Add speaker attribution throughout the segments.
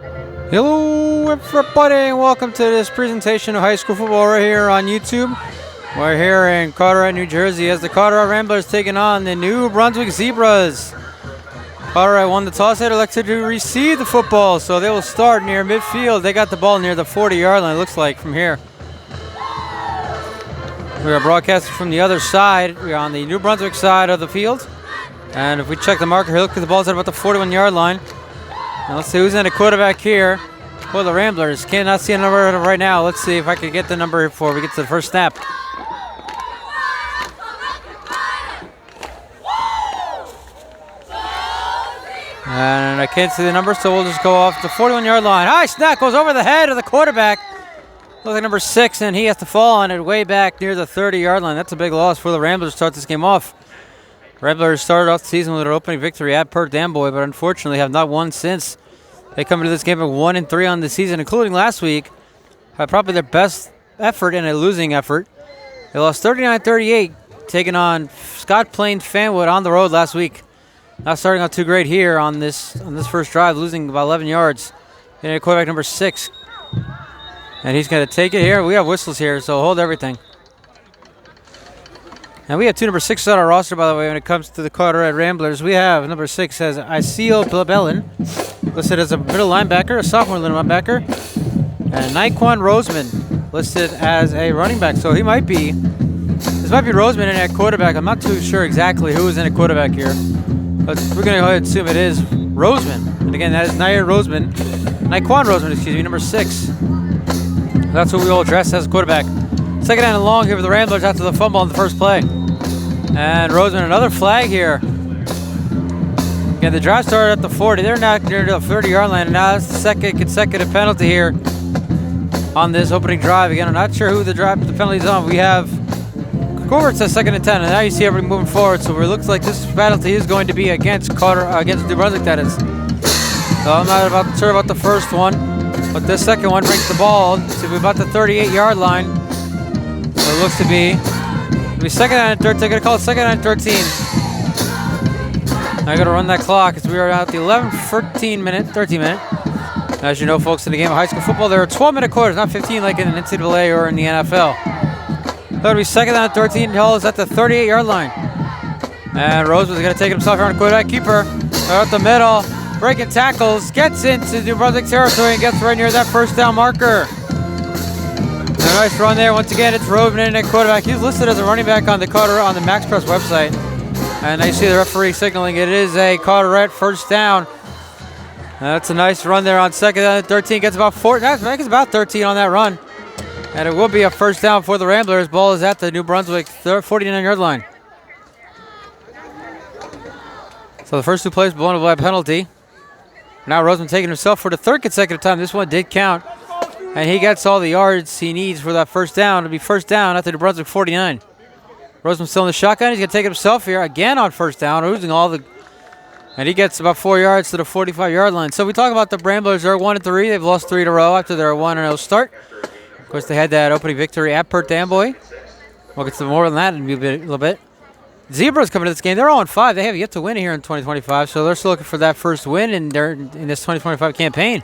Speaker 1: Hello everybody and welcome to this presentation of high school football right here on YouTube. We're here in Carteret, New Jersey as the Carteret Ramblers taking on the New Brunswick Zebras. Carteret won the toss. They elected to receive the football, so they will start near midfield. They got the ball near the 40-yard line, it looks like, from here. We are broadcasting from the other side. We are on the New Brunswick side of the field. And if we check the marker here, look at the ball's at about the 41-yard line. And let's see who's in the quarterback here for the Ramblers. Cannot see a number right now. Let's see if I can get the number before we get to the first snap. And I can't see the number, so we'll just go off the 41-yard line. High snap goes over the head of the quarterback. Looks like number 6, and he has to fall on it way back near the 30-yard line. That's a big loss for the Ramblers to start this game off. Ramblers started off the season with an opening victory at Perth Amboy, but unfortunately have not won since. They come into this game at 1-3 on the season, including last week. Had probably their best effort in a losing effort. They lost 39-38, taking on Scott Plain Fanwood on the road last week. Not starting out too great here on this first drive, losing about 11 yards. Getting quarterback number 6. And he's going to take it here. We have whistles here, so hold everything. And we have two number 6s on our roster, by the way, when it comes to the Carteret Ramblers. We have number 6 as Iseel Blabellin, listed as a middle linebacker, a sophomore middle linebacker. And Naquan Roseman, listed as a running back. So this might be Roseman in at quarterback. I'm not too sure exactly who is in at quarterback here. But we're going to go ahead and assume it is Roseman. And again, that is Naquan Roseman, number 6. That's what we will address as a quarterback. Second down and long here for the Ramblers after the fumble on the first play. And Roseman, another flag here. Again, the drive started at the 40. They're now near the 30-yard line, and now that's the second consecutive penalty here on this opening drive. Again, I'm not sure who the penalty is on. We have Corbett says 2nd and 10, and now you see everybody moving forward. So it looks like this penalty is going to be against New Brunswick, that is. So I'm not sure about the first one, but this second one brings the ball to about the 38-yard line. So it looks to be, it'll be 2nd and 13. They're going to call it 2nd and 13. I got to run that clock as we are at the 13 minute. As you know, folks, in the game of high school football, there are 12-minute quarters, not 15 like in the NCAA or in the NFL. That'll be 2nd and 13. Hall is at the 38-yard line. And Roseman's going to take himself here on the quarterback keeper. Out the middle, breaking tackles, gets into New Brunswick territory and gets right near that first down marker. A nice run there. Once again, it's Roseman in at quarterback. He's listed as a running back on the Max Press website. And I see the referee signaling it is a Carteret first down. That's a nice run there on 2nd and 13. Gets about 4. I think it's about 13 on that run. And it will be a first down for the Ramblers. Ball is at the New Brunswick 49-yard line. So the first two plays blown by a penalty. Now Roseman taking himself for the 3rd consecutive time. This one did count. And he gets all the yards he needs for that first down. It'll be first down at the New Brunswick 49. Roseman's still in the shotgun. He's going to take it himself here again on first down, losing and he gets about 4 yards to the 45-yard line. So we talk about the Ramblers. They're 1-3. They've lost 3 in a row after their 1-0 start. Of course, they had that opening victory at Perth Amboy. We'll get to more than that in a little bit. Zebras coming to this game. They're 0-5. They have yet to win here in 2025, so they're still looking for that first win in this 2025 campaign.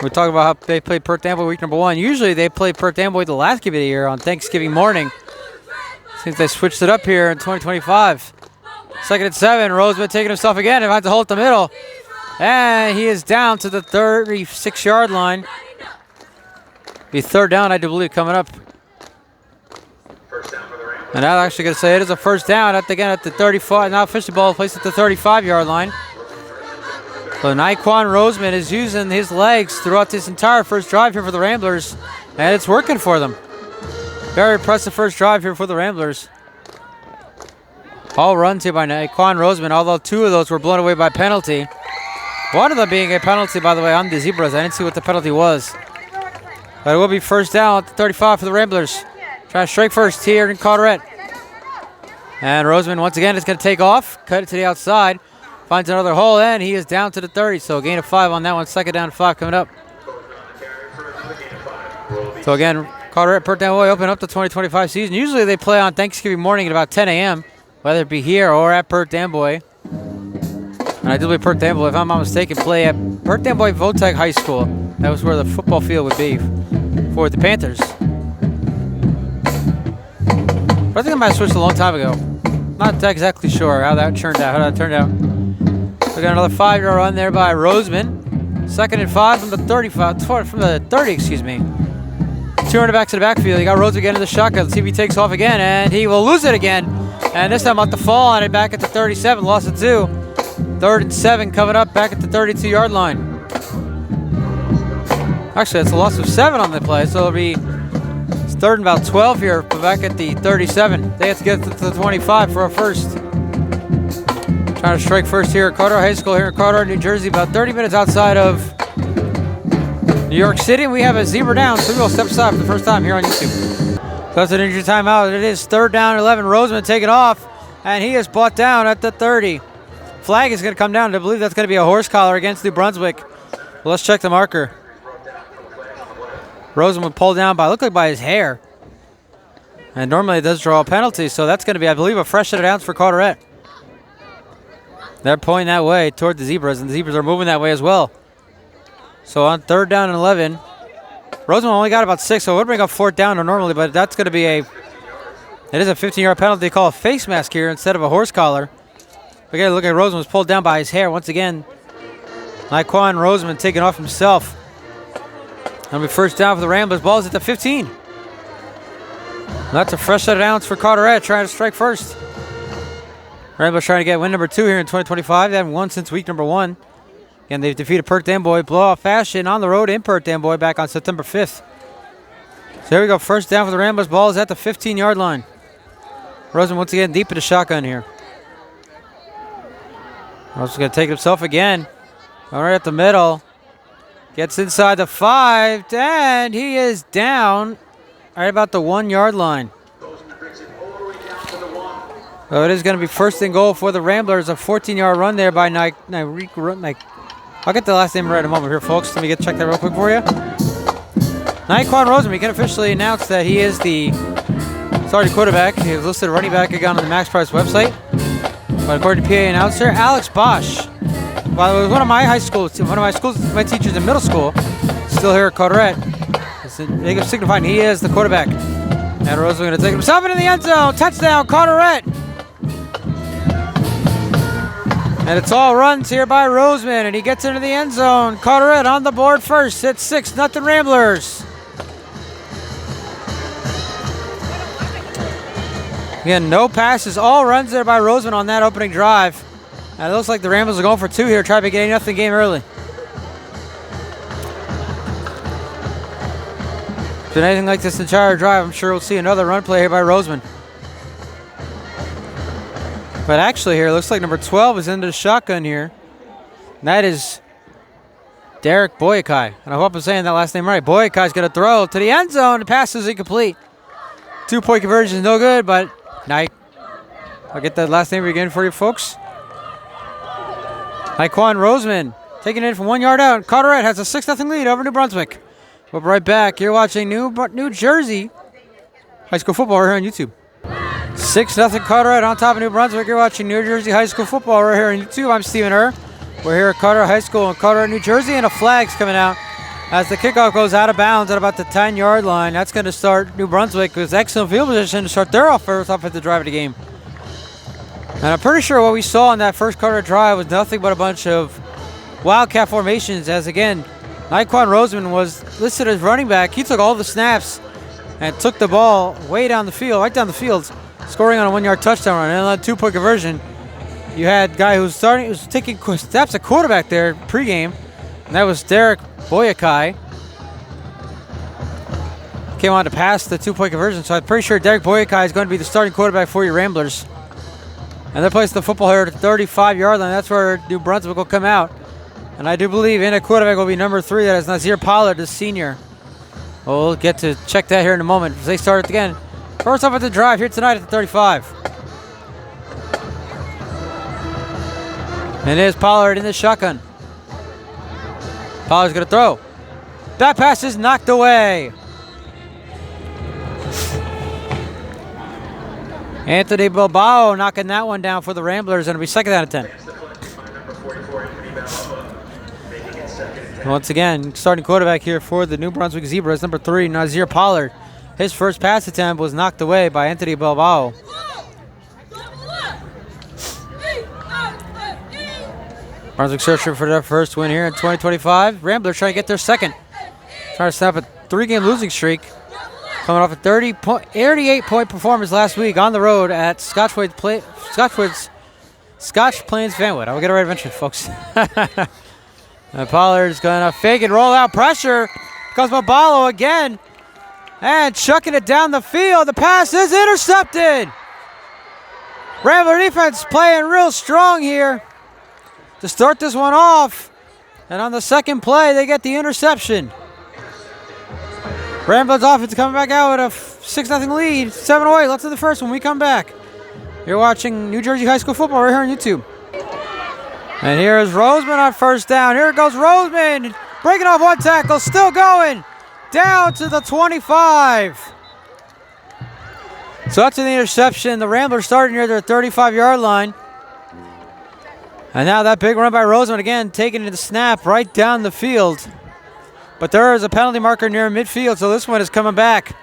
Speaker 1: We talk about how they play Perth Amboy week number 1. Usually they play Perth Amboy the last game of the year on Thanksgiving morning. Since they switched it up here in 2025. 2nd and 7. Roseman taking himself again. He has to hold the middle. And he is down to the 36-yard line. Be 3rd down, I do believe, coming up. And I'm actually going to say it is a first down at the 35. Now officially ball placed at the 35-yard line. So Naquan Roseman is using his legs throughout this entire first drive here for the Ramblers, and it's working for them. Very impressive first drive here for the Ramblers. All runs here by Naquan Roseman, although 2 of those were blown away by penalty. One of them being a penalty, by the way, on the Zebras. I didn't see what the penalty was. But it will be first down at the 35 for the Ramblers. Trying to strike first here in Carteret. And Roseman, once again, is going to take off, cut it to the outside. Finds another hole, and he is down to the 30. So a gain of 5 on that one. 2nd down and 5 coming up. So again, Carteret, Perth Amboy open up the 2025 season. Usually they play on Thanksgiving morning at about 10 a.m., whether it be here or at Perth Amboy. And I do believe Perth Amboy, if I'm not mistaken, play at Perth Amboy Votech High School. That was where the football field would be for the Panthers. But I think I might have switched a long time ago. Not exactly sure how that turned out. We got another 5-yard run there by Roseman. 2nd and 5 from the 35, from the 30, excuse me. 200 backs to the backfield. You got Rose again in the shotgun. Let's see if he takes off again, and he will lose it again. And this time about to fall on it back at the 37, lost it 2. 3rd and 7 coming up back at the 32-yard line. Actually, that's a loss of 7 on the play, so it'll be 3rd and about 12 here, but back at the 37. They have to get to the 25 for a first. Trying to strike first here at Carteret High School here in Carteret, New Jersey, about 30 minutes outside of New York City. We have a zebra down, so we will step aside for the first time here on YouTube. So that's an injury timeout. It is 3rd down and 11. Roseman taking off, and he is brought down at the 30. Flag is going to come down. I believe that's going to be a horse collar against New Brunswick. Well, let's check the marker. Roseman pulled down by, looked like by his hair. And normally it does draw a penalty, so that's going to be, I believe, a fresh set of downs for Carteret. They're pointing that way toward the zebras, and the zebras are moving that way as well. So on 3rd down and 11, Roseman only got about 6, so it would bring up 4th down normally, but that's going to be it is a 15-yard penalty. They call a face mask here instead of a horse collar. But again, look at Roseman was pulled down by his hair once again. Naquan Roseman taking off himself. That'll be 1st down for the Ramblers. Ball's at the 15. That's a fresh set of downs for Carteret, trying to strike first. Ramblers trying to get win number 2 here in 2025. They haven't won since week number 1. Again, they've defeated Perth Amboy blowout fashion on the road in Perth Amboy back on September 5th. So here we go, 1st down for the Ramblers. Ball is at the 15-yard line. Roseman once again deep in the shotgun here. Roseman's going to take it himself again. All right at the middle. Gets inside the 5, and he is down right about the 1-yard line. So it is going to be 1st and goal for the Ramblers. A 14-yard run there by I'll get the last name right in a moment here, folks. Let me check that real quick for you. Naquan Roseman, we can officially announce that he is the starting quarterback. He was listed running back again on the Max Price website. But according to PA announcer, Alex Bosch, well, it was one of my my teachers in middle school, still here at Carteret. They can signify he is the quarterback. And Roseman going to take himself into the end zone. Touchdown, Carteret. And it's all runs here by Roseman, and he gets into the end zone. Carteret on the board first. It's 6-0 Ramblers. Again, no passes, all runs there by Roseman on that opening drive. And it looks like the Ramblers are going for 2 here, trying to get a nothing game early. If it's anything like this entire drive, I'm sure we'll see another run play here by Roseman. But actually here, it looks like number 12 is into the shotgun here. And that is Derek Boyakai. And I hope I'm saying that last name right. Boyakai's going to throw to the end zone. The pass is incomplete. 2-point conversion is no good, but I'll get that last name again for you folks. Naquan Roseman taking it from 1 yard out. Carteret has a 6-0 lead over New Brunswick. We'll be right back. You're watching New Jersey high school football right here on YouTube. 6-0 Carteret on top of New Brunswick. You're watching New Jersey high school football right here on YouTube. I'm Stephen Herr. We're here at Carteret High School in Carteret, New Jersey, and a flag's coming out as the kickoff goes out of bounds at about the 10-yard line. That's going to start New Brunswick with excellent field position to start their first offensive drive of the game. And I'm pretty sure what we saw on that first Carteret drive was nothing but a bunch of wildcat formations, as again, Naquan Roseman was listed as running back. He took all the snaps and took the ball way down the field, right down the field, scoring on a 1 yard touchdown run. And on a 2-point conversion, you had a guy who was taking steps at quarterback there pregame, and that was Derek Boyakai. Came on to pass the 2-point conversion, so I'm pretty sure Derek Boyakai is going to be the starting quarterback for your Ramblers. And they're placing the football here at the 35-yard line. That's where New Brunswick will come out. And I do believe in a quarterback will be number 3. That is Nazir Pollard, the senior. We'll get to check that here in a moment as they start it again. First up at the drive here tonight at the 35. And there's Pollard in the shotgun. Pollard's going to throw. That pass is knocked away. Anthony Bilbao knocking that one down for the Ramblers, and it'll be 2nd down and 10. Once again, starting quarterback here for the New Brunswick Zebras, number 3, Nazir Pollard. His first pass attempt was knocked away by Anthony Bilbao. Brunswick searching for their first win here in 2025. Ramblers trying to get their second. Trying to snap a 3-game losing streak. Coming off a 38-point performance last week on the road at Scotch Plains Vanwood. I will get it right eventually, folks. And Pollard's going to fake and roll out pressure. Comes Mabalo again. And chucking it down the field. The pass is intercepted. Rambler defense playing real strong here to start this one off. And on the second play, they get the interception. Ramblers offense coming back out with a 6-0 lead. 7:08 left in the first when we come back. You're watching New Jersey High School football right here on YouTube. And here's Roseman on first down. Here goes Roseman. Breaking off one tackle. Still going. Down to the 25. So after the interception, the Ramblers starting near their 35-yard line. And now that big run by Roseman again, taking the snap right down the field. But there is a penalty marker near midfield, so this one is coming back.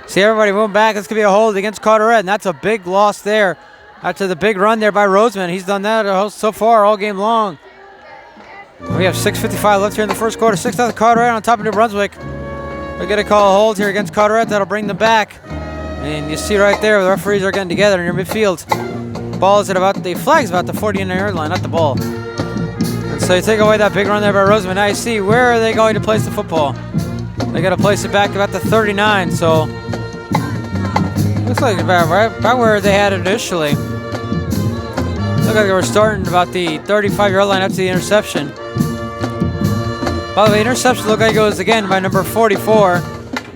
Speaker 1: See everybody moving back. This could be a hold against Carteret, and that's a big loss there. After the big run there by Roseman. He's done that so far all game long. We have 6:55 left here in the first quarter. 6-0 Carteret on top of New Brunswick. They're going to call a hold here against Carteret. That'll bring them back. And you see right there, the referees are getting together near midfield. Ball is at about the flag's about the 40-yard line, not the ball. And so you take away that big run there by Roseman. Now you see where are they going to place the football. They got to place it back about the 39. So looks like about where they had it initially. Looks like they were starting about the 35-yard line after the interception. By the way, interception looked like it was again by number 44.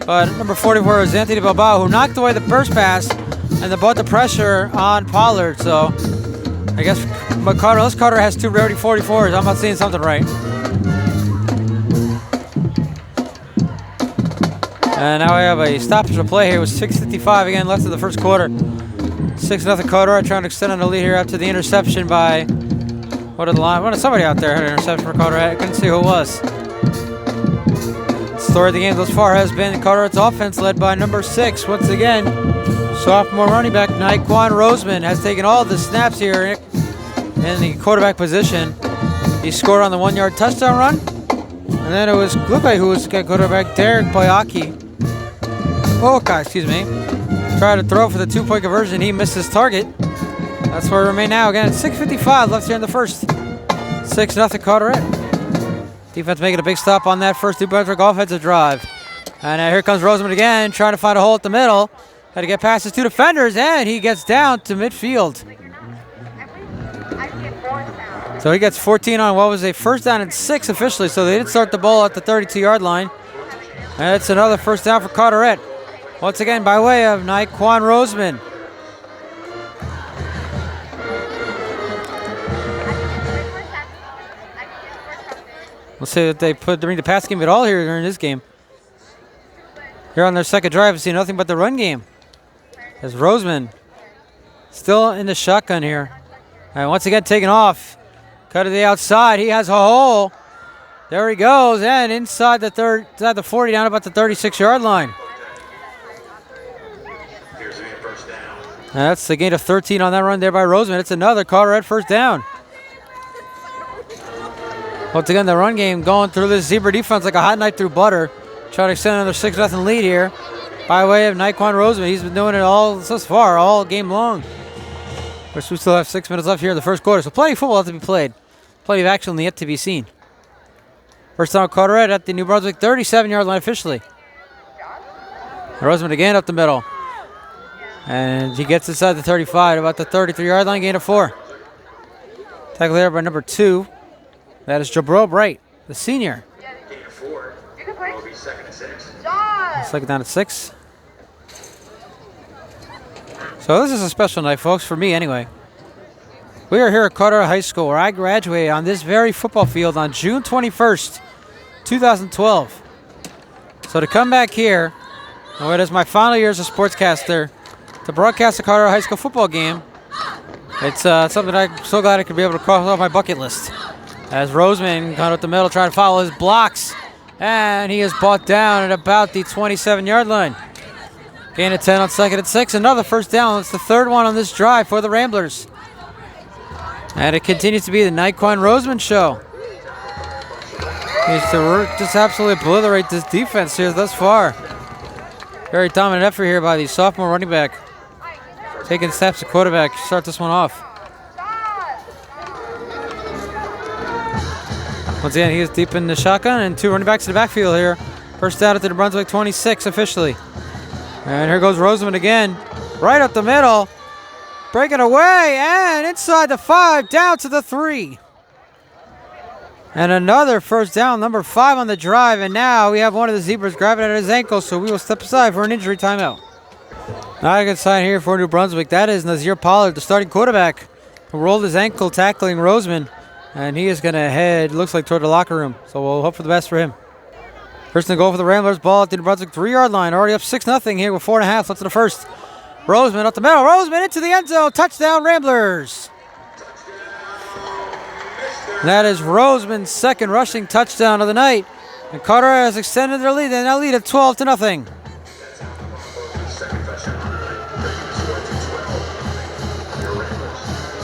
Speaker 1: But number 44 is Anthony Bilbao, who knocked away the first pass and then brought the pressure on Pollard. So I guess Carter has 2 rarity 44s. I'm not seeing something right. And now we have a stoppage of play here with 6:55 again left in the first quarter. 6-0 Carteret trying to extend on the lead here after the interception by somebody out there had an interception for Carteret. I couldn't see who it was. The story of the game thus far has been Carteret's offense led by number 6. Once again, sophomore running back Naquan Roseman has taken all the snaps here in the quarterback position. He scored on the 1-yard touchdown run. And then it looked like who was quarterback Derek Boyaki. Tried to throw for the 2-point conversion. He missed his target. That's where we remain now. Again, 6:55 left here in the first. 6-0 Carteret. Defense making a big stop on that first New Brunswick offensive drive. And here comes Roseman again, trying to find a hole at the middle. Had to get past his 2 defenders, and he gets down to midfield. So he gets 14 on what was a first down and 6 officially. So they did start the ball at the 32-yard line. And it's another first down for Carteret. Once again, by way of Naquan Roseman. We'll see if they bring the pass game at all here during this game. Here on their second drive, we see nothing but the run game. As Roseman still in the shotgun here. And once again, taking off. Cut to the outside. He has a hole. There he goes. And inside the 40, down about the 36-yard line. And that's the gain of 13 on that run there by Roseman. It's another Carteret first down. Once again, the run game going through this Zebra defense like a hot knife through butter. Trying to extend another 6-0 lead here by way of Naquan Roseman. He's been doing it all thus far, all game long. Of course, we still have 6 minutes left here in the first quarter, so plenty of football left to be played. Plenty of action yet to be seen. First down Carteret at the New Brunswick 37-yard line officially. Roseman again up the middle. And he gets inside the 35, about the 33-yard line, gain of 4. Tackle there by number 2. That is Jabril Bright, the senior.
Speaker 2: Gain of 4. Will be second and 6.
Speaker 1: Second down at 6. So this is a special night, folks, for me anyway. We are here at Carteret High School, where I graduated on this very football field on June 21st, 2012. So to come back here, and it is my final year as a sportscaster, to broadcast the Carteret High School football game, It's something I'm so glad I could be able to cross off my bucket list. As Roseman got up the middle, trying to follow his blocks. And he is brought down at about the 27-yard line. Gain of 10 on 2nd and 6. Another first down. It's the third one on this drive for the Ramblers. And it continues to be the Naquan Roseman show. He's to just absolutely obliterate this defense here thus far. Very dominant effort here by the sophomore running back. Taking steps to quarterback to start this one off. Once again, he is deep in the shotgun and 2 running backs in the backfield here. First down at the Brunswick 26 officially. And here goes Roseman again. Right up the middle. Breaking away and inside the 5, down to the 3. And another first down, number 5 on the drive. And now we have one of the Zebras grabbing at his ankle, so we will step aside for an injury timeout. Not a good sign here for New Brunswick. That is Nazir Pollard, the starting quarterback, who rolled his ankle tackling Roseman. And he is going to head, looks like, toward the locker room. So we'll hope for the best for him. First and goal for the Ramblers. Ball at the New Brunswick 3-yard line. Already up 6-0 here with 4.5 left in the first. Roseman up the middle. Roseman into the end zone. Touchdown, Ramblers. And that is Roseman's second rushing touchdown of the night. And Carteret has extended their lead. They now lead at 12-0.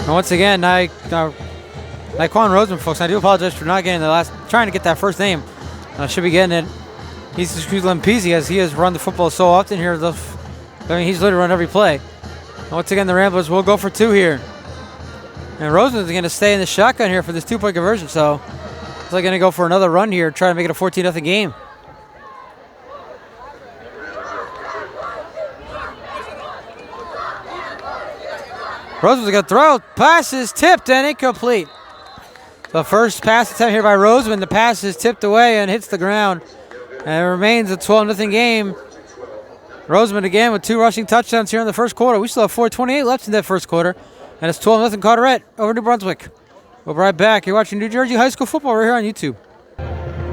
Speaker 1: And once again, Naquan Roseman, folks, I do apologize for not getting trying to get that first name. I should be getting it. He's just peasy as he has run the football so often here. He's literally run every play. And once again, the Ramblers will go for 2 here. And Roseman's going to stay in the shotgun here for this 2-point conversion. So it's like going to go for another run here, try to make it a 14-0 game. Roseman's going to throw. Pass is tipped and incomplete. The first pass attempt here by Roseman. The pass is tipped away and hits the ground. And it remains a 12-0 game. Roseman again with 2 rushing touchdowns here in the first quarter. We still have 4:28 left in that first quarter. And it's 12-0 Carteret over New Brunswick. We'll be right back. You're watching New Jersey High School football right here on YouTube.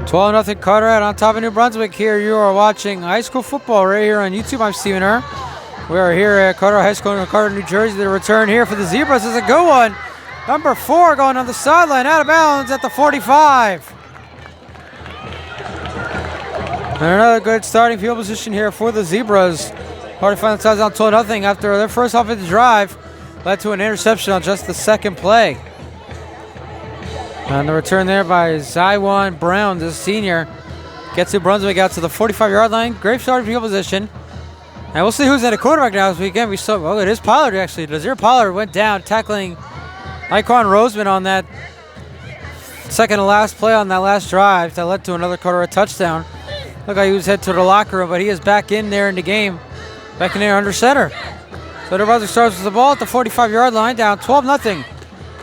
Speaker 1: 12-0 Carteret on top of New Brunswick. Here you are watching high school football right here on YouTube. I'm Stephen Herr. We are here at Carteret High School in Carteret, New Jersey. The return here for the Zebras is a good one. Number 4 going on the sideline, out of bounds at the 45. And another good starting field position here for the Zebras. Already find themselves on 12-0 after their first offensive drive. Led to an interception on just the second play. And the return there by Zywan Brown, the senior, gets New Brunswick out to the 45-yard line. Great starting field position. And we'll see who's in the quarterback now. As we saw, oh, it is Pollard actually. Nazir Pollard went down tackling Naquan Roseman on that second to last play on that last drive that led to another Carteret touchdown. Looked like he was headed to the locker room, but he is back in there in the game. Back in there under center. So New Brunswick starts with the ball at the 45-yard line, down 12-0.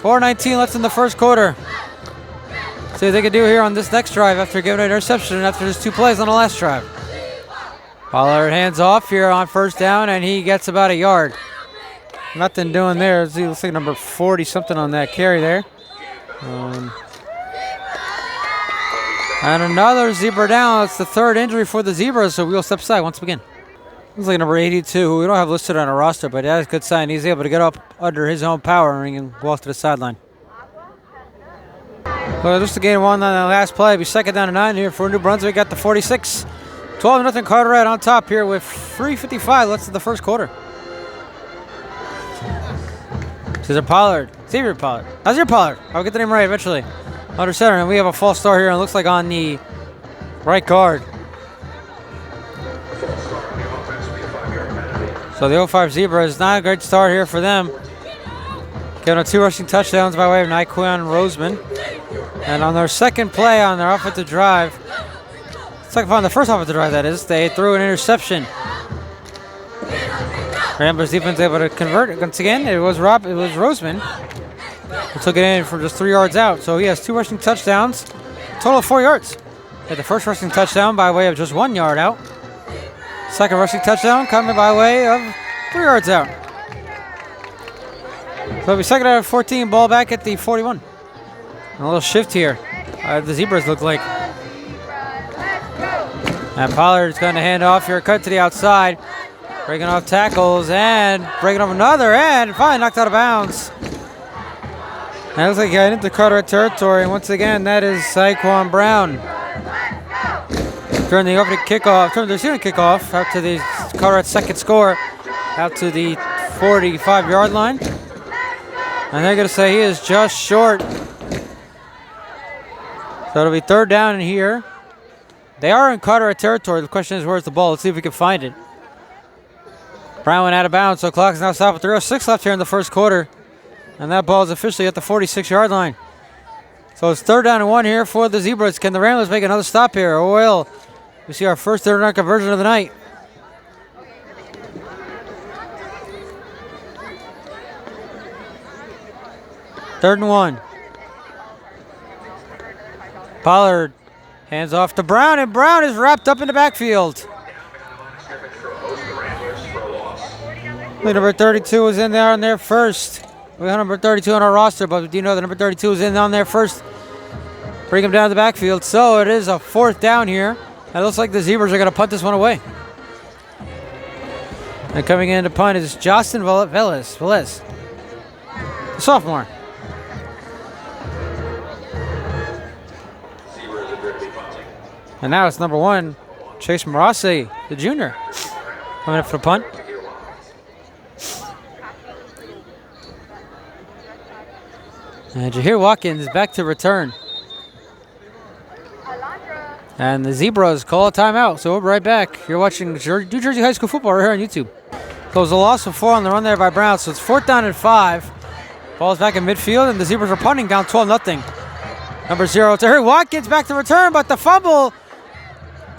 Speaker 1: 4:19 left in the first quarter. See what they can do here on this next drive after giving an interception and after just 2 plays on the last drive. Pollard hands off here on first down, and he gets about a yard. Nothing doing there. It looks like number 40-something on that carry there. And another Zebra down. It's the 3rd injury for the Zebras, so we'll step aside once again. Looks like number 82, who we don't have listed on our roster, but that is a good sign. He's able to get up under his own power and walk to the sideline. Well, just a gain of 1 on the last play. It'll be 2nd down and 9 here for New Brunswick. Got the 46. 12-0 Carteret on top here with 3:55 left in the first quarter. Nazir Pollard. I'll get the name right eventually. Under center, and we have a false start here, and it looks like on the right guard. So the 05 Zebra is not a great start here for them. Getting 2 rushing touchdowns by way of Naquan Roseman. And on their second play on their offensive drive, on the first offensive drive that is, they threw an interception. Ramblers defense able to convert it. Once again, it was Roseman who took it in from just 3 yards out. So he has 2 rushing touchdowns, total of 4 yards. Had the first rushing touchdown by way of just 1 yard out. Second rushing touchdown coming by way of 3 yards out. So it'll be 2nd out of 14, ball back at the 41. And a little shift here. The Zebras look like. And Pollard's going to hand off here, cut to the outside. Breaking off tackles and breaking off another, and finally knocked out of bounds And it looks like he got into Carteret territory. And once again, that is Saquon Brown. During the opening kickoff, during the receiving kickoff, out to the Carteret's second score, out to the 45-yard line. And they're going to say he is just short. So it'll be third down in here. They are in Carteret territory. The question is, where's the ball? Let's see if we can find it. Brown went out of bounds, so clock is now stopped with 3:06 left here in the first quarter. And that ball is officially at the 46-yard line. So it's third down and 1 here for the Zebras. Can the Ramblers make another stop here? Oh, well. We see our first third down conversion of the night. Third and 1. Pollard hands off to Brown, and Brown is wrapped up in the backfield. Number 32 was in there on there first. We have number 32 on our roster, but do you know that number 32 is in on there first? Bring him down to the backfield. So it is a fourth down here. It looks like the Zebras are going to punt this one away. And coming in to punt is Justin Velez, the sophomore. And now it's number 1, Chase Marassi, the junior, coming up for the punt. And Jahir Watkins is back to return. And the Zebras call a timeout, so we'll be right back. You're watching New Jersey High School football right here on YouTube. So it was a loss of 4 on the run there by Brown, so it's fourth down and 5. Ball's back in midfield, and the Zebras are punting down 12-0. Number 0, Jahir Watkins back to return, but the fumble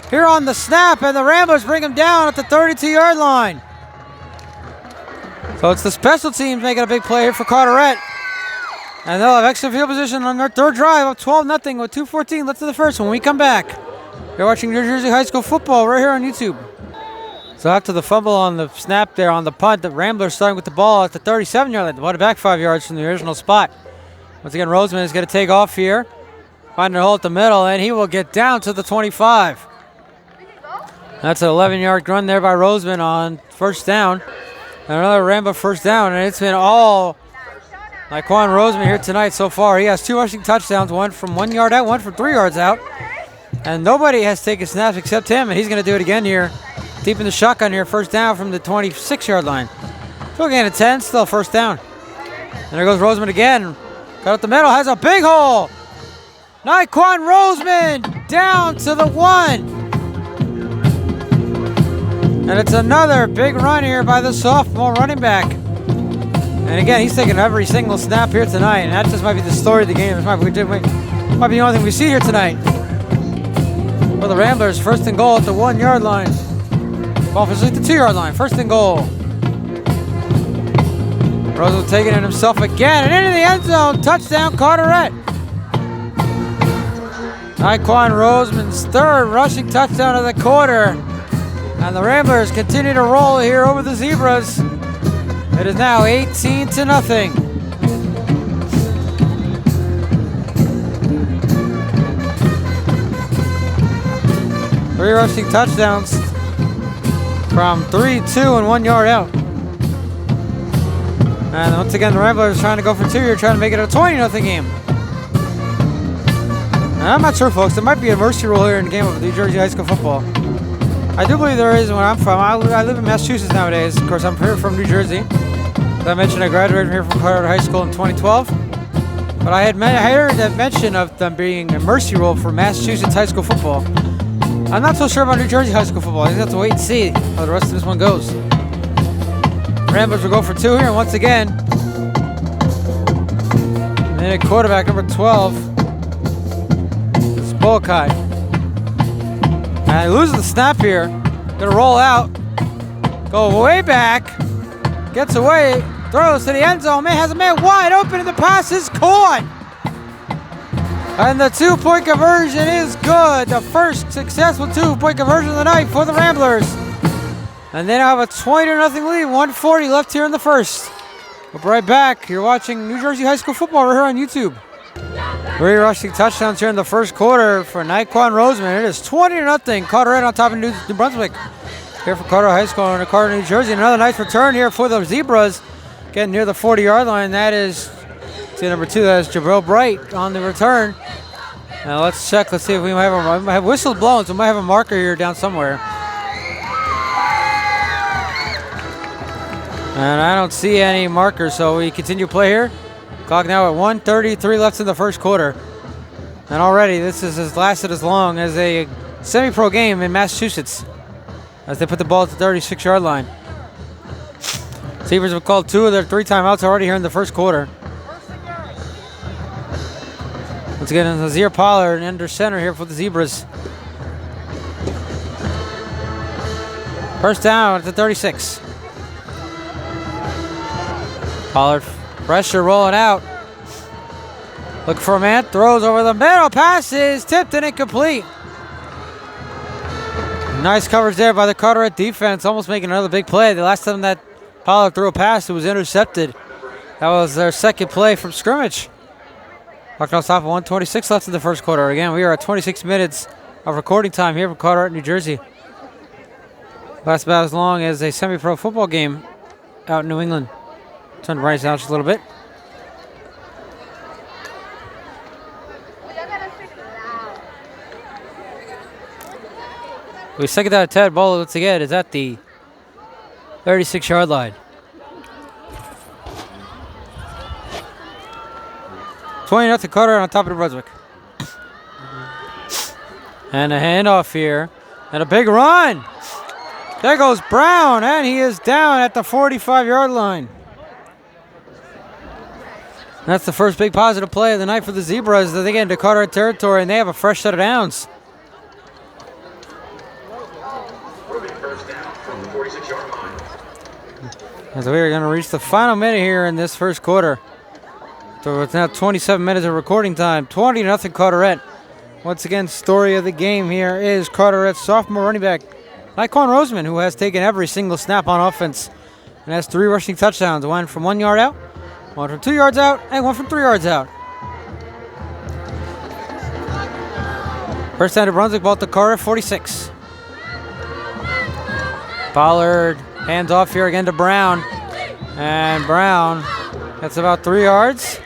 Speaker 1: here on the snap, and the Ramblers bring him down at the 32-yard line. So it's the special teams making a big play here for Carteret. And they'll have extra field position on their third drive of 12-0 with 2:14 left in the first when we come back. You're watching New Jersey High School football right here on YouTube. So after the fumble on the snap there on the punt, the Ramblers starting with the ball at the 37-yard line. Brought it back 5 yards from the original spot. Once again, Roseman is going to take off here. Finding a hole at the middle, and he will get down to the 25. That's an 11-yard run there by Roseman on first down. And another Rambo first down, and it's been all Naquan Roseman here tonight so far. He has 2 rushing touchdowns, one from 1 yard out, one from 3 yards out. And nobody has taken snaps except him, and he's going to do it again here. Deep in the shotgun here, first down from the 26-yard line. Still gain of 10, still first down. And there goes Roseman again. Got up the middle, has a big hole. Naquan Roseman down to the 1. And it's another big run here by the sophomore running back. And again, he's taking every single snap here tonight, and that just might be the story of the game. This might be the only thing we see here tonight. For the Ramblers, first and goal at the 1 yard line. Ball officially at the 2 yard line, first and goal. Roseman taking it himself again, and into the end zone. Touchdown, Carteret. Naquan Roseman's third rushing touchdown of the quarter. And the Ramblers continue to roll here over the Zebras. It is now 18-0. 3 rushing touchdowns from 3, 2, and 1 yard out. And once again, the Ramblers trying to go for 2 here, trying to make it a 20-0 game. And I'm not sure, folks. There might be a mercy rule here in the game of New Jersey High School football. I do believe there is where I'm from. I live in Massachusetts nowadays. Of course, I'm here from New Jersey. As I mentioned, I graduated here from Carteret High School in 2012. But I heard that mention of them being a mercy rule for Massachusetts high school football. I'm not so sure about New Jersey high school football. I think have to wait and see how the rest of this one goes. Ramblers will go for 2 here, and once again, minute quarterback number 12, Spolkai. And he loses the snap here. Gonna roll out. Go way back. Gets away. Throws to the end zone. Man has a man wide open, and the pass is caught. And the 2-point conversion is good. The first successful 2-point conversion of the night for the Ramblers. And they now have a 20-0 lead. 1:40 left here in the first. We'll be right back. You're watching New Jersey High School football right here on YouTube. 3 rushing touchdowns here in the first quarter for Naquan Roseman. It is 20-0. Carteret on top of New Brunswick. Here for Carteret High School in Carteret, New Jersey. Another nice return here for the Zebras. Getting near the 40-yard line. That is To number 2, that's Jabril Bright on the return. Now let's check. Let's see if we might have whistle blown, so we might have a marker here down somewhere. And I don't see any markers, so we continue play here. Clock now at 1:33 left in the first quarter. And already this has lasted as long as a semi-pro game in Massachusetts as they put the ball at the 36-yard line. Zebras have called 2 of their 3 timeouts already here in the first quarter. Once again, Nazir Pollard under center here for the Zebras. First down at the 36. Pollard, pressure rolling out. Look for a man, throws over the middle, passes, tipped and incomplete. Nice coverage there by the Carteret defense, almost making another big play. The last time that Pollard threw a pass, it was intercepted. That was their second play from scrimmage. Clock now stop at 1:26 left in the first quarter. Again, we are at 26 minutes of recording time here from Carteret, New Jersey. Lasts about as long as a semi-pro football game out in New England. Turn right down just a little bit. We second down at 10. Ball once again is at the 36-yard line. 20-0 Carteret on top of the Brunswick. And a handoff here. And a big run. There goes Brown, and he is down at the 45-yard line. That's the first big positive play of the night for the Zebras as they get into Carteret territory, and they have a fresh set of downs.
Speaker 2: First down from the 46-yard line.
Speaker 1: As we are going to reach the final minute here in this first quarter. So it's now 27 minutes of recording time. 20-0 Carteret. Once again, story of the game here is Carteret's sophomore running back, Naquan Roseman, who has taken every single snap on offense and has 3 rushing touchdowns. One from 1 yard out, one from 2 yards out, and one from 3 yards out. First down to Brunswick, ball to Carteret, 46. Pollard hands off here again to Brown. And Brown gets about 3 yards.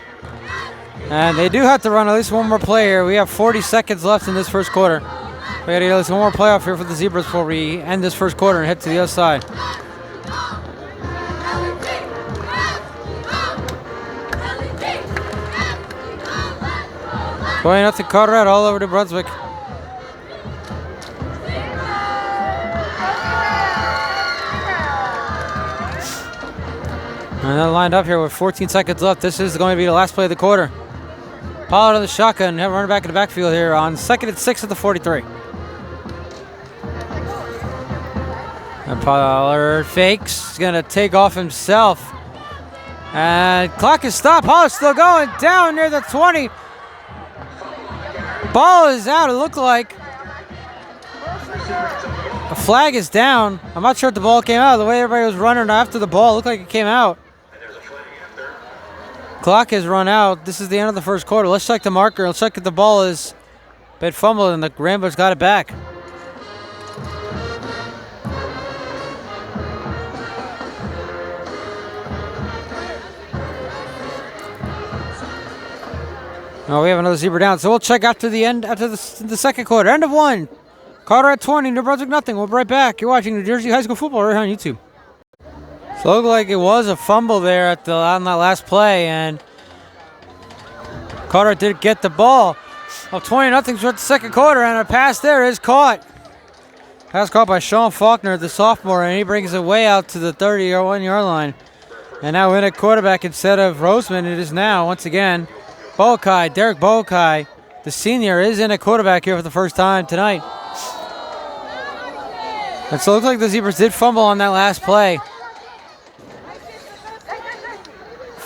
Speaker 1: And they do have to run at least one more play here. We have 40 seconds left in this first quarter. We got to get at least one more playoff here for the Zebras before we end this first quarter and head to the other side. Going up to Carteret, all over to Brunswick. And they're lined up here with 14 seconds left. This is going to be the last play of the quarter. Pollard on the shotgun, have a running back in the backfield here on 2nd and 6 at the 43. And Pollard fakes. He's going to take off himself. And clock is stopped. Pollard's still going down near the 20. Ball is out, it looked like. The flag is down. I'm not sure if the ball came out. The way everybody was running after the ball, it looked like it came out. Clock has run out. This is the end of the first quarter. Let's check the marker. Let's check if the ball is been fumbled and the Ramblers got it back. Oh, we have another Zebra down. So we'll check after the end, after the second quarter. End of 1. Carteret 20, New Brunswick nothing. We'll be right back. You're watching New Jersey High School Football right here on YouTube. So it looked like it was a fumble there on that last play, and Carteret did get the ball. Well, 20-0 throughout the second quarter, and a pass there is caught. Pass caught by Sean Faulkner, the sophomore, and he brings it way out to the 31-yard line. And now in at quarterback instead of Roseman, it is now, once again, Boakai, Derek Boakai, the senior, is in at quarterback here for the first time tonight. And so it looks like the Zebras did fumble on that last play.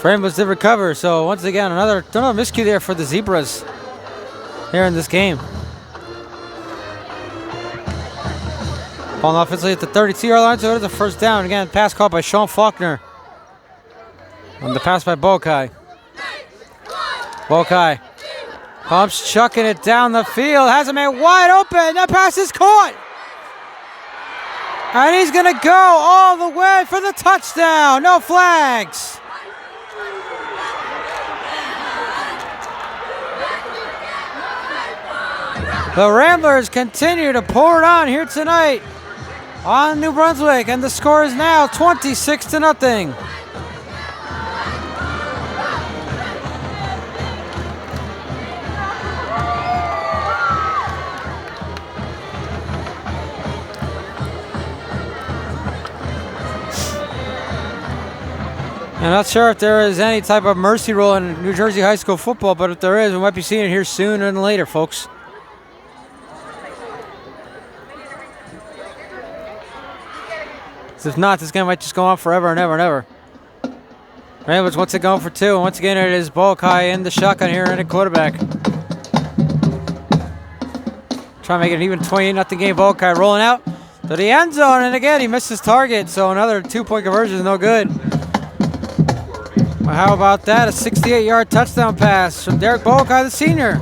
Speaker 1: Ramblers did recover, so once again, another miscue there for the Zebras here in this game. Ball offensively at the 32-yard line, so it is a first down. Again, pass caught by Sean Faulkner. On the pass by Boakai. Boakai pumps, chucking it down the field, has a man wide open. That pass is caught. And he's going to go all the way for the touchdown. No flags. The Ramblers continue to pour it on here tonight on New Brunswick, and the score is now 26-0. I'm not sure if there is any type of mercy rule in New Jersey high school football, but if there is, we might be seeing it here sooner than later, folks. If not, this game might just go on forever and ever and ever. Ramblers once again going for two, and once again it is Bolkai in the shotgun here and a quarterback. Trying to make it an even 28-0 game. Bolkai rolling out to the end zone, and again he missed his target, so another 2-point conversion is no good. Well, how about that? A 68-yard touchdown pass from Derek Bolkai, the senior.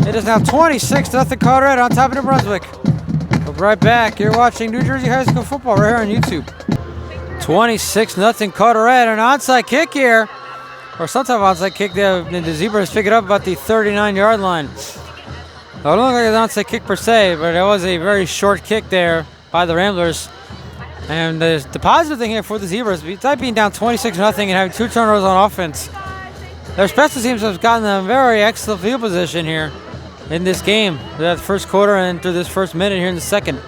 Speaker 1: It is now 26-0 Carteret on top of New Brunswick. We'll be right back. You're watching New Jersey high school football right here on YouTube. 26-0 Carteret. An onside kick here, or some type of onside kick there. The Zebras pick it up about the 39-yard line. It don't look like an onside kick per se, but it was a very short kick there by the Ramblers. And the positive thing here for the Zebras, besides being down 26-0 and having 2 turnovers on offense, their special teams have gotten them very excellent field position here in this game. That first quarter and through this first minute here in the second.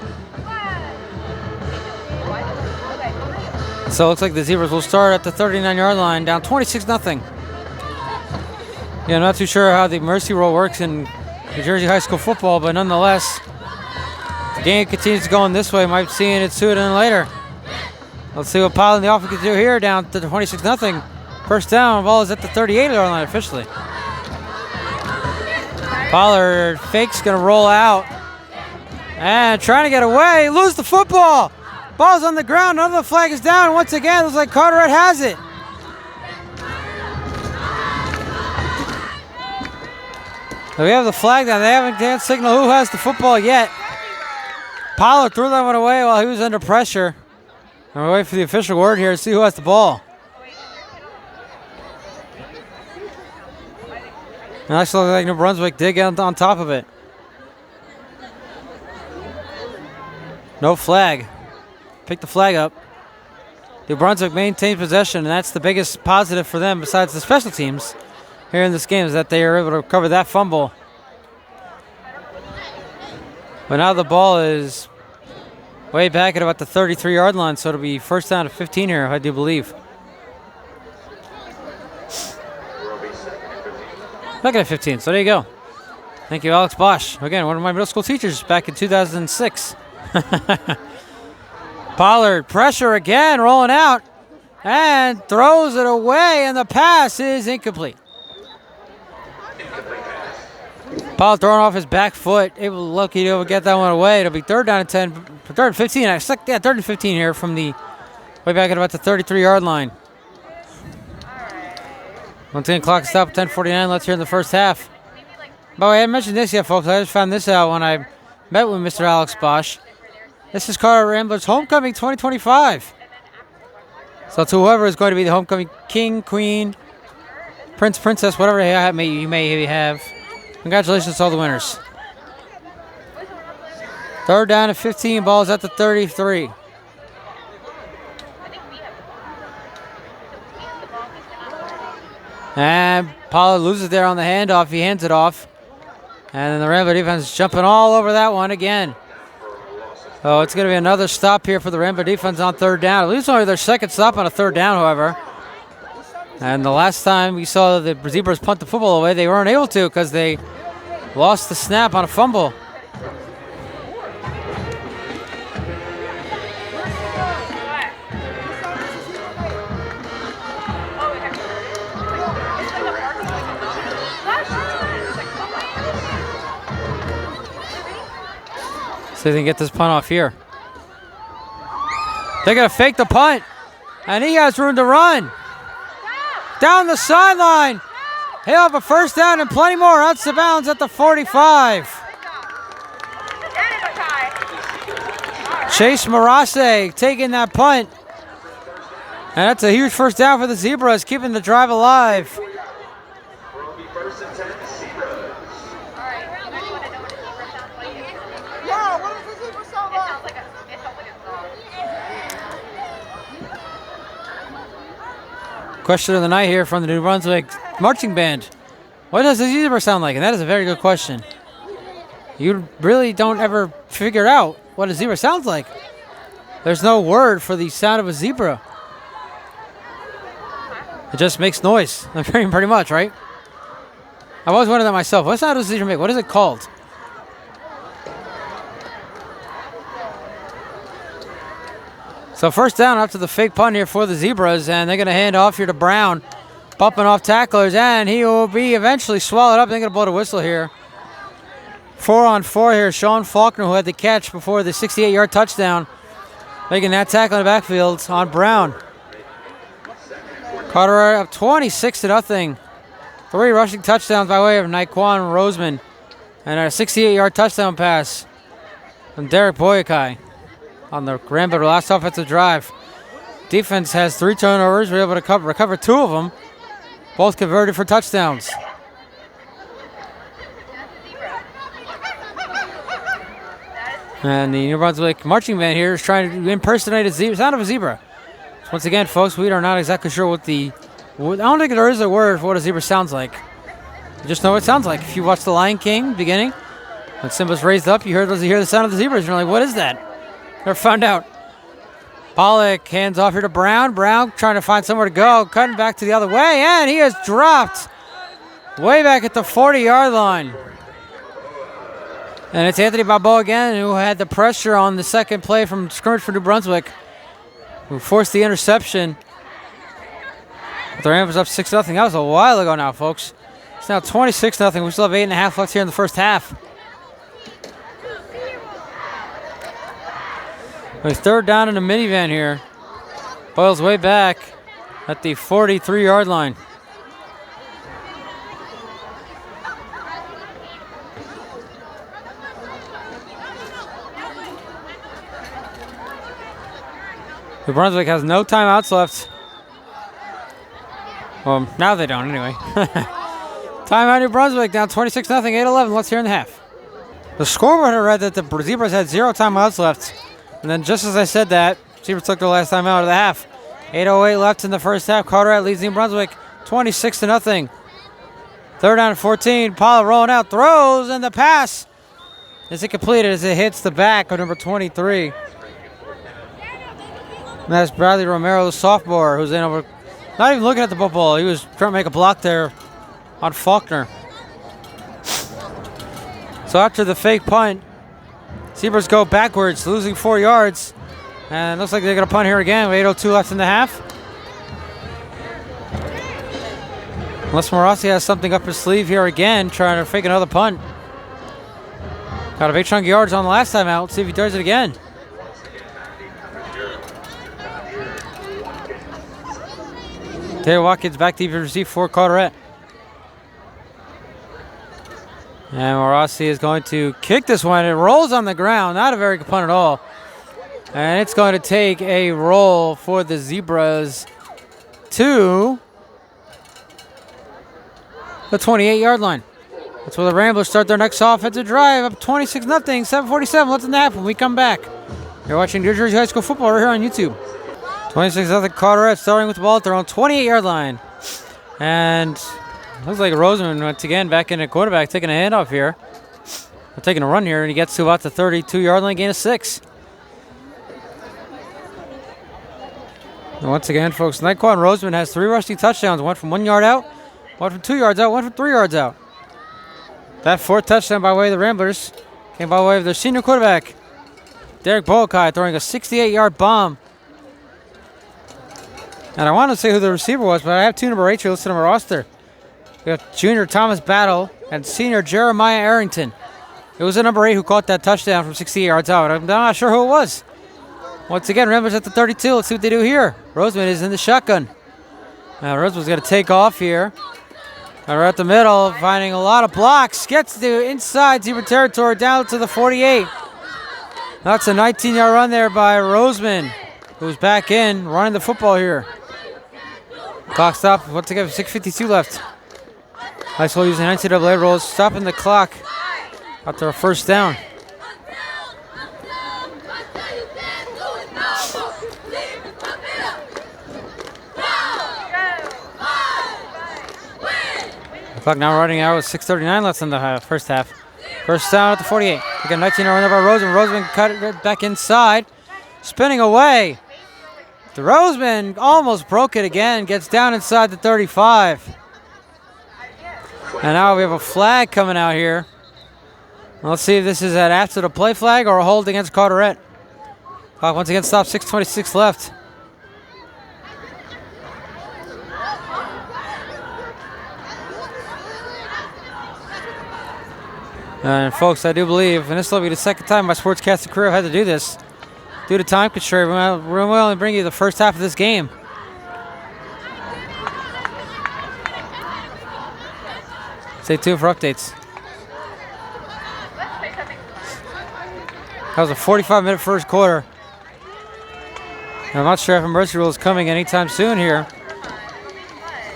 Speaker 1: So it looks like the Zebras will start at the 39-yard line, down 26-0. Yeah, I'm not too sure how the mercy rule works in New Jersey high school football, but nonetheless, the game continues to go in this way. Might be seeing it sooner than later. Let's see what Powell and the offense can do here, down to 26-0. First down, ball is at the 38-yard line officially. Pollard fake's gonna roll out and trying to get away, lose the football. Ball's on the ground, another flag is down. Once again, looks like Carteret has it. So we have the flag down. They haven't signaled who has the football yet. Pollard threw that one away while he was under pressure. And we're waiting for the official word here to see who has the ball. And actually looks like New Brunswick did get on top of it. No flag. Pick the flag up. New Brunswick maintains possession, and that's the biggest positive for them besides the special teams here in this game, is that they are able to recover that fumble. But now the ball is way back at about the 33-yard line, so it'll be first down to 15 here, I do believe. Back at 15, so there you go. Thank you, Alex Bosch. Again, one of my middle school teachers back in 2006. Pollard, pressure again, rolling out, and throws it away, and the pass is incomplete. Pollard throwing off his back foot, lucky to get that one away. It'll be third down and 10, third and 15. Yeah, third and 15 here from the way back at about the 33-yard line. Once again, clock stop at 10:49 left here in the first half. By the way, I hadn't mentioned this yet, folks. I just found this out when I met with Mr. Alex Bosch. This is Carteret Ramblers Homecoming 2025. So to whoever is going to be the homecoming king, queen, prince, princess, whatever you may have, congratulations to all the winners. Third down and 15, balls at the 33. And Pollard loses there on the handoff. He hands it off. And then the Rambler defense is jumping all over that one again. Oh, it's going to be another stop here for the Rambler defense on third down. At least only their second stop on a third down, however. And the last time we saw the Zebras punt the football away, they weren't able to because they lost the snap on a fumble. See if they can get this punt off here. They're going to fake the punt. And he has room to run. Down the sideline. He'll have a first down and plenty more. Out of bounds at the 45. Chase Marase taking that punt. And that's a huge first down for the Zebras, keeping the drive alive.
Speaker 2: first and 10, Zebras.
Speaker 3: Yeah, what does the zebra sound like?
Speaker 4: It sounds like a song.
Speaker 1: Question of the night here from the New Brunswick Marching Band. What does a zebra sound like? And that is a very good question. You really don't ever figure out what a zebra sounds like. There's no word for the sound of a zebra. It just makes noise, pretty much, right? I've always wondered that myself. What sound does a zebra make? What is it called? So first down after the fake punt here for the Zebras, and they're going to hand off here to Brown, bumping off tacklers, and he will be eventually swallowed up. They're going to blow the whistle here. 4-on-4 here. Sean Faulkner, who had the catch before the 68-yard touchdown, making that tackle in the backfield on Brown. Carteret up 26-0. 3 rushing touchdowns by way of Naquan Roseman, and a 68-yard touchdown pass from Derek Boyakai on the Rambler last offensive drive. Defense has 3 turnovers. We're able to recover 2 of them, both converted for touchdowns. And the New Brunswick marching band here is trying to impersonate a sound of a zebra. Once again, folks, we are not exactly sure what I don't think there is a word for what a zebra sounds like. You just know what it sounds like. If you watch The Lion King beginning, when Simba's raised up, you hear the sound of the zebras. You're like, what is that? Never found out. Pollock hands off here to Brown. Brown trying to find somewhere to go. Cutting back to the other way, and he is dropped way back at the 40-yard line. And it's Anthony Balboa again, who had the pressure on the second play from scrimmage for New Brunswick, who forced the interception. The Rams up 6-0. That was a while ago now, folks. It's now 26-0. We still have 8.5 left here in the first half. With third down in the minivan here. Boyle's way back at the 43-yard line. New Brunswick has no timeouts left. Well, now they don't anyway. Timeout New Brunswick down 26-0, 8-11. Let's hear in the half. The scoreboard read that the Zebras had 0 timeouts left. And then just as I said that, Zebras took their last time out of the half. 8:08 left in the first half. Carteret leads New Brunswick 26-0. Third down and 14. Paula rolling out, throws, and the pass is it completed as it hits the back of number 23. And that's Bradley Romero, the sophomore, who's in over, not even looking at the football. He was trying to make a block there on Faulkner. So after the fake punt, Zebras go backwards, losing 4 yards. And looks like they're going to punt here again with 8:02 left in the half. Unless Morossi has something up his sleeve here again, trying to fake another punt. Got a big chunk of yards on the last time out. Let's see if he does it again. Taylor Watkins back to receive for Carteret. And Morossi is going to kick this one. It rolls on the ground. Not a very good punt at all. And it's going to take a roll for the Zebras to the 28-yard line. That's where the Ramblers start their next offensive drive. Up 26-0, 7:47 left in the half when we come back. You're watching New Jersey High School football right here on YouTube. 26-0 Carteret starting with the ball at their own 28-yard line. And looks like Roseman once again back in the quarterback, taking a handoff here. They're taking a run here, and he gets to about the 32-yard line, gain of 6. And once again, folks, Naquan Roseman has 3 rushing touchdowns. One from 1 yard out, one from 2 yards out, one from 3 yards out. That 4th touchdown by way of the Ramblers came by way of their senior quarterback, Derek Boakai, throwing a 68-yard bomb. And I want to say who the receiver was, but I have 2 number 8 here listed on my roster. We got junior Thomas Battle and senior Jeremiah Arrington. It was the number 8 who caught that touchdown from 68 yards out. I'm not sure who it was. Once again, Ramblers at the 32. Let's see what they do here. Roseman is in the shotgun. Now Roseman's going to take off here. And right at the middle, finding a lot of blocks. Gets to inside Zebra territory, down to the 48. That's a 19-yard run there by Roseman, who's back in, running the football here. Clock stop, once again, 6:52 left. High school using NCAA rules, stopping the clock after a first down. The clock now running out with 6:39 left in the first half. First down at the 48. We got 19 run by Roseman. Roseman cut it back inside, spinning away. The Roseman almost broke it again, gets down inside the 35. And now we have a flag coming out here. Let's see if this is an after the play flag or a hold against Carteret. Clock once again stopped, 6:26 left. And folks, I do believe, and this will be the second time my sportscasting career I've had to do this. Due to time constraint, we're only bring you the first half of this game. Stay tuned for updates. That was a 45-minute first quarter. And I'm not sure if emergency rule is coming anytime soon here.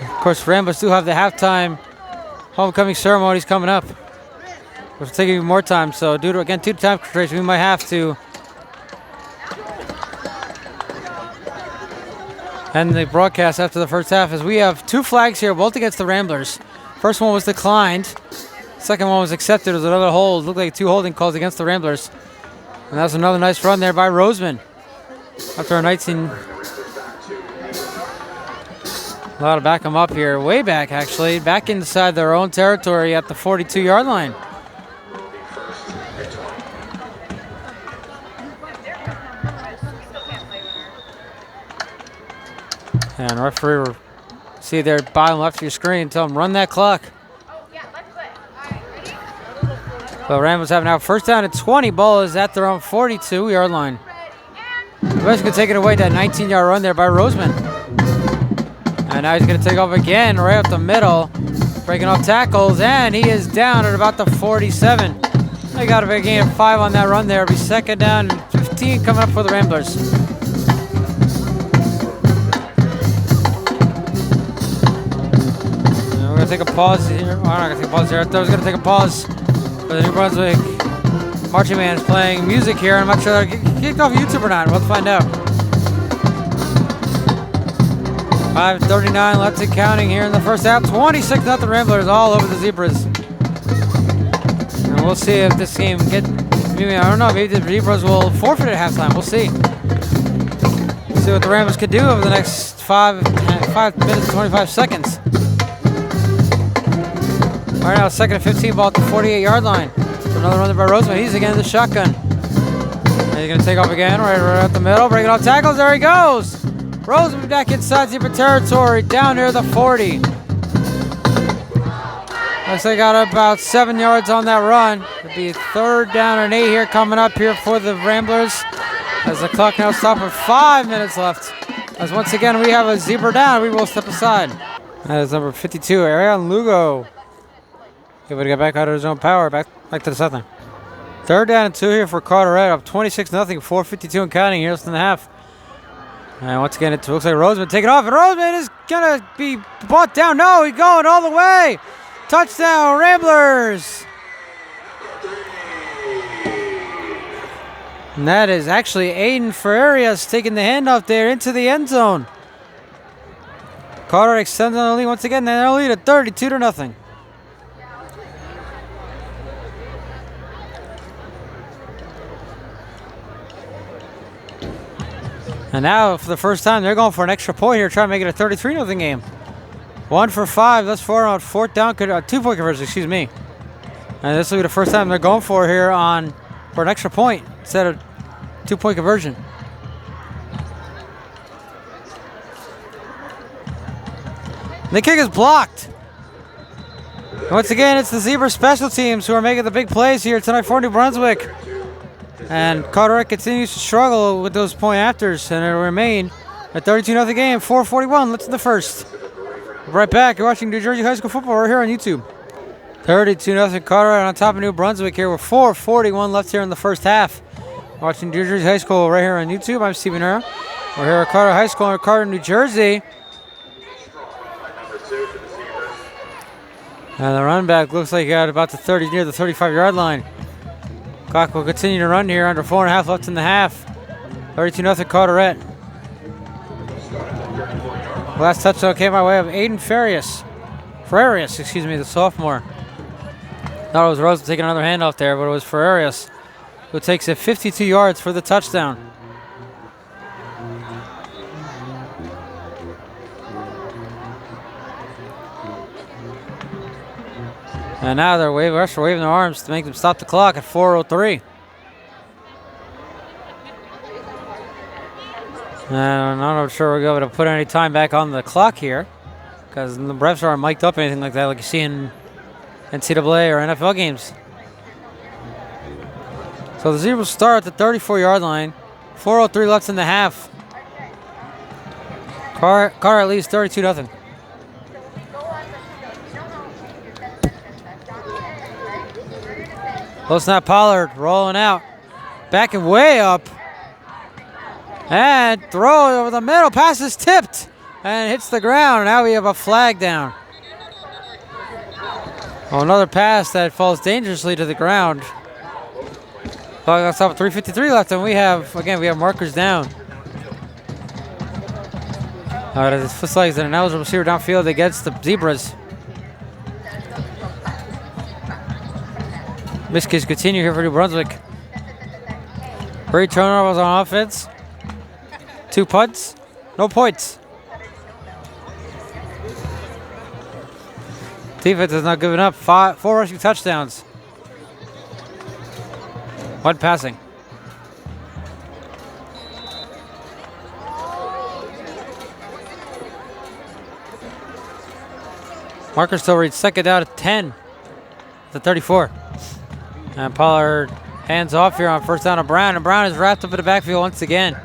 Speaker 1: Of course, Ramblers do have the halftime homecoming ceremonies coming up, which will take even more time. So due to time constraints, we might have to end the broadcast after the first half, as we have two flags here, both against the Ramblers. First one was declined. Second one was accepted as another hold. Looked like two holding calls against the Ramblers. And that's another nice run there by Roseman. After a 19. A lot of back them up here. Way back, actually. Back inside their own territory at the 42-yard line. And referee will see there bottom left of your screen. Tell them run that clock. So Ramblers have now first down and 20. Ball is at their own 42-yard line. The West going to take it away, that 19-yard run there by Roseman. And now he's going to take off again right up the middle, breaking off tackles, and he is down at about the 47. They got a big gain of 5 on that run there. It'll be second down and 15 coming up for the Ramblers. And we're going to take a pause here. Oh, I'm not going to take a pause here. I thought I was going to take a pause. But the New Brunswick marching band is playing music here. I'm not sure they're kicked off YouTube or not. We'll find out. 5:39 left and counting here in the first half. 26-0 Ramblers all over the Zebras. And we'll see if this game maybe I don't know, maybe the Zebras will forfeit at halftime. We'll see. We'll see what the Ramblers could do over the next 5 minutes and 25 seconds. All right, now second and 15, ball at the 48-yard line. Another run by Roseman. He's again in the shotgun. And he's going to take off again, right up the middle, breaking off tackles. There he goes. Roseman back inside Zebra territory, down near the 40. Looks like they got about 7 yards on that run. It'll be third down and 8 here coming up here for the Ramblers. As the clock now stops with 5 minutes left. As once again we have a Zebra down, we will step aside. That is number 52, Ariel Lugo. Able to get back out of his own power, back to the southern. Third down and 2 here for Carteret, up 26-0, 4:52 and counting here, less than the half. And once again, it looks like Roseman taking off, and Roseman is going to be brought down. No, he's going all the way. Touchdown, Ramblers. And that is actually Aiden Ferrerias taking the handoff there into the end zone. Carteret extends on the lead once again, and they'll lead at 32-0. And now, for the first time, they're going for an extra point here, trying to make it a 33-0 game. 1 for 5, that's 4 on fourth down, 2-point conversion, excuse me. And this will be the first time they're going for here for an extra point instead of 2-point conversion. And the kick is blocked. And once again, it's the Zebra special teams who are making the big plays here tonight for New Brunswick. And Carteret continues to struggle with those point afters, and it'll remain a 32-0 game, 4:41 left in the first. Right back, you're watching New Jersey High School football right here on YouTube. 32-0 Carteret on top of New Brunswick here with 4:41 left here in the first half. Watching New Jersey High School right here on YouTube. I'm Stephen Earl. We're here at Carteret High School in Carteret, New Jersey. And the run back looks like he got about the 30, near the 35-yard line. Clock will continue to run here, under 4.5 left in the half. 32-0 Carteret. Last touchdown came by way of Aiden Farias, the sophomore. Thought it was Rose taking another handoff there, but it was Farias who takes it 52 yards for the touchdown. And now they're waving their arms to make them stop the clock at 4:03. And I'm not sure we're going to put any time back on the clock here, because the refs aren't mic'd up or anything like that, like you see in NCAA or NFL games. So the Zebras start at the 34-yard line. 4:03 left in the half. Carteret leads 32-0. Low snap, Pollard rolling out. Backing way up. And throw over the middle. Pass is tipped. And hits the ground. Now we have a flag down. Oh, another pass that falls dangerously to the ground. Clock on top, 3:53 left, and we have markers down. It looks like an ineligible receiver downfield against the Zebras. Miscues continue here for New Brunswick. 3 turnovers on offense. 2 punts, no points. Defense has not given up. 4 rushing touchdowns. 1 passing. Marker still reads second down at 10. The 34. And Pollard hands off here on first down to Brown. And Brown is wrapped up in the backfield once again.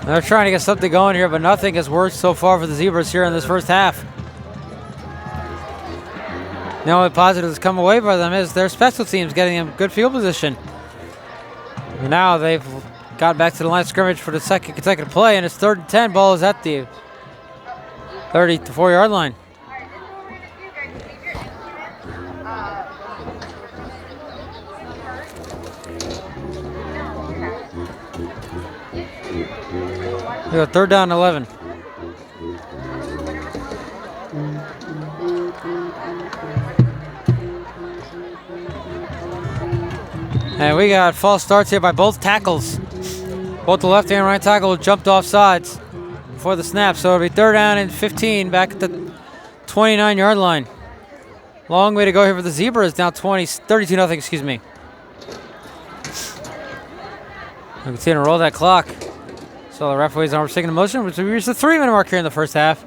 Speaker 1: They're trying to get something going here, but nothing has worked so far for the Zebras here in this first half. The only positive that's come away by them is their special teams getting them good field position. Now they've got back to the line of scrimmage for the second consecutive play, and it's 3rd and 10. Ball is at the 34-yard line. We got 3rd down and 11. And we got false starts here by both tackles. Both the left and right tackle jumped off sides before the snap. So it'll be 3rd down and 15 back at the 29-yard line. Long way to go here for the Zebras. Now 32-0, excuse me. We continue to roll that clock. So the referees are taking the motion, which we reached the 3-minute mark here in the first half.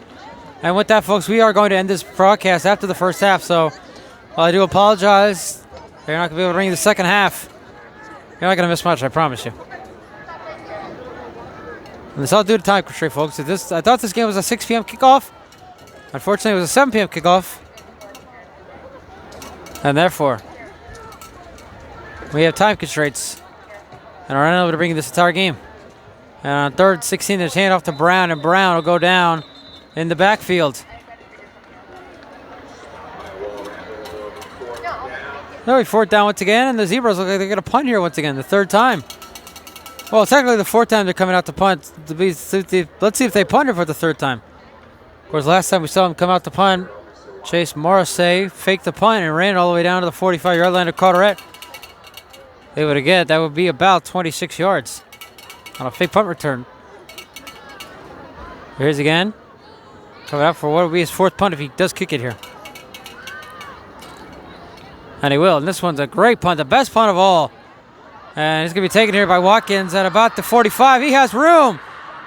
Speaker 1: And with that, folks, we are going to end this broadcast after the first half. So while I do apologize, you're not going to be able to bring the second half. You're not going to miss much, I promise you. And this all due to time constraint, folks. I thought this game was a 6 p.m. kickoff. Unfortunately, it was a 7 p.m. kickoff. And therefore, we have time constraints and are unable to bring this entire game. And on 3rd 16, there's handoff to Brown, and Brown will go down in the backfield. Now we 4th down once again, and the Zebras look like they're going to punt here once again, the 3rd time. Well, technically the 4th time they're coming out to punt. Let's see if they punted for the 3rd time. Of course, last time we saw them come out to punt, Chase Morrissey faked the punt and ran all the way down to the 45-yard line of Carteret. They would get that would be about 26 yards on a fake punt return. Here's again. Coming up for what would be his 4th punt if he does kick it here. And he will. And this one's a great punt, the best punt of all. And he's going to be taken here by Watkins at about the 45. He has room.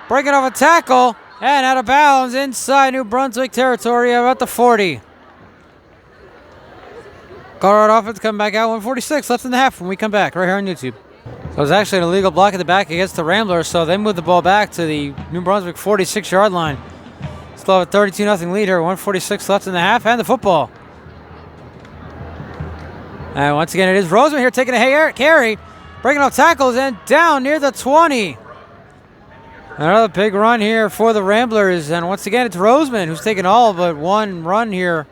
Speaker 1: Breaking off a tackle and out of bounds inside New Brunswick territory about the 40. Colorado offense coming back out. 1:46 left in the half when we come back right here on YouTube. So it was actually an illegal block at the back against the Ramblers, so they moved the ball back to the New Brunswick 46-yard line. Still have a 32-0 lead here. 1:46 left in the half and the football. And once again, it is Roseman here taking a carry, breaking off tackles and down near the 20. Another big run here for the Ramblers. And once again, it's Roseman who's taking all but one run here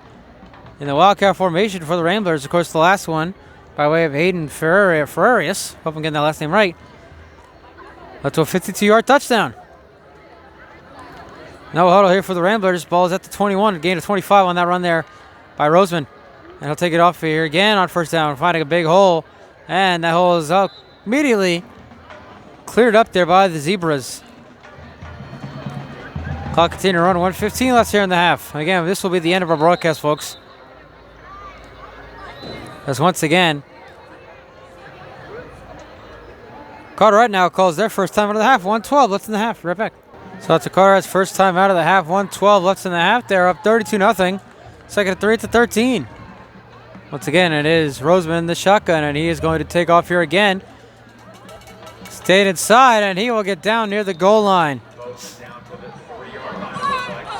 Speaker 1: in the Wildcat formation for the Ramblers. Of course, the last one by way of Hayden Ferrarius. Hope I'm getting that last name right. Up to a 52-yard touchdown. No huddle here for the Ramblers. Ball is at the 21. Gain of 25 on that run there by Roseman. And he'll take it off here again on first down, finding a big hole. And that hole is out immediately cleared up there by the Zebras. Clock continuing to run. 1:15 left here in the half. Again, this will be the end of our broadcast, folks. As once again, Carteret now calls their first time out of the half. 1:12 left in the half. Right back. So that's Carteret's first time out of the half. 1:12 left in the half. They're up 32-0. Second and 3 at the 13. Once again, it is Roseman in the shotgun, and he is going to take off here again. Stayed inside, and he will get down near the goal line.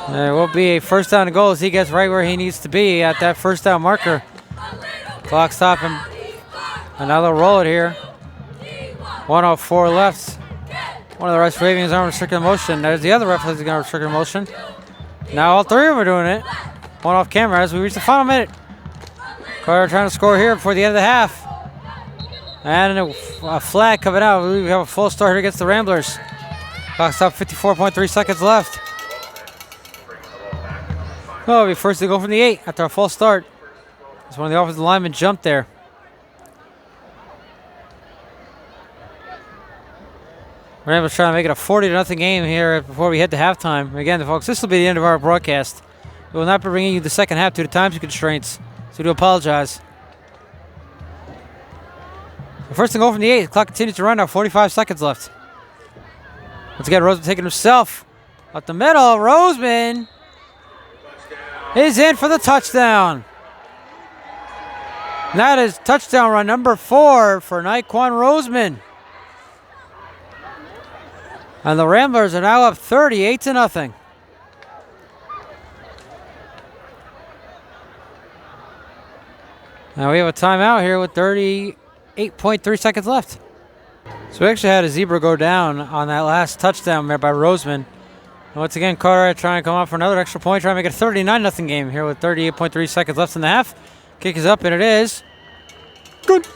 Speaker 1: There will be a first down and goal as he gets right where he needs to be at that first down marker. Clock stopping. Another roll it here. 1:04 left. One of the refs waving his arm restricted motion. There's the other ref who's going to restricted motion. Now all three of them are doing it. One off camera as we reach the final minute. Carter trying to score here before the end of the half. And a flag coming out. We have a full start here against the Ramblers. Clock stop, 54.3 seconds left. Oh, it'll be first to go from the 8 after a full start. As one of the offensive linemen jumped there. Ramblers trying to make it a 40-0 game here before we head to halftime. Again, folks, this will be the end of our broadcast. We will not be bringing you the second half due to time constraints, so we do apologize. First and goal from the 8. The clock continues to run now. 45 seconds left. Once again, Roseman taking himself up the middle. Roseman is in for the touchdown. And that is touchdown run number 4 for Naquan Roseman. And the Ramblers are now up 38-0. Now we have a timeout here with 38.3 seconds left. So we actually had a Zebra go down on that last touchdown there by Roseman. And once again, Carteret trying to come up for another extra point, trying to make it a 39-0 game here with 38.3 seconds left in the half. Kick is up, and it is good.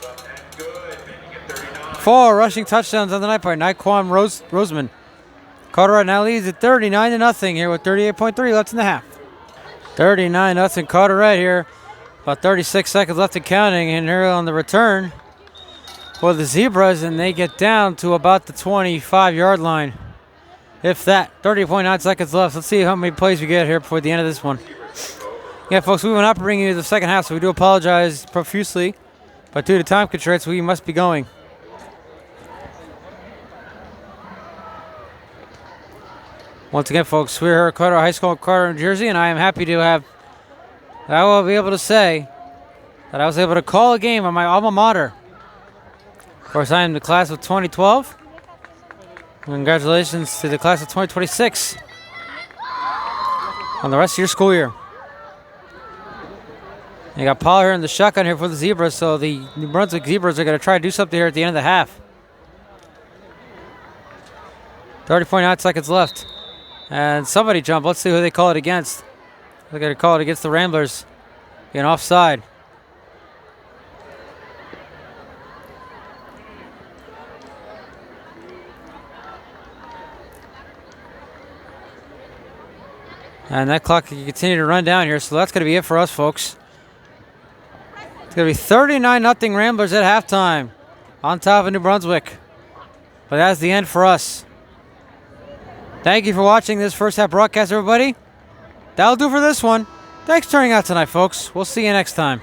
Speaker 1: 4 rushing touchdowns on the night by Naquan Roseman. Carteret now leads at 39-0 here with 38.3 left in the half. 39-0 Carteret here. About 36 seconds left and counting, and here on the return for the Zebras, and they get down to about the 25-yard line. If that, 30.9 seconds left. Let's see how many plays we get here before the end of this one. Yeah, folks, we will not be bringing you the second half, so we do apologize profusely. But due to time constraints, we must be going. Once again, folks, we're here at Carteret High School in Carteret, New Jersey, and I am happy to have, I will be able to say that I was able to call a game on my alma mater. Of course, I am the class of 2012. Congratulations to the class of 2026 on the rest of your school year. You got Paul here in the shotgun here for the Zebras, so the New Brunswick Zebras are going to try to do something here at the end of the half. 30.9 seconds left. And somebody jumped. Let's see who they call it against. They're going to call it against the Ramblers. Being offside. And that clock can continue to run down here, so that's going to be it for us, folks. It's going to be 39-0 Ramblers at halftime on top of New Brunswick. But that's the end for us. Thank you for watching this first half broadcast, everybody. That'll do for this one. Thanks for turning out tonight, folks. We'll see you next time.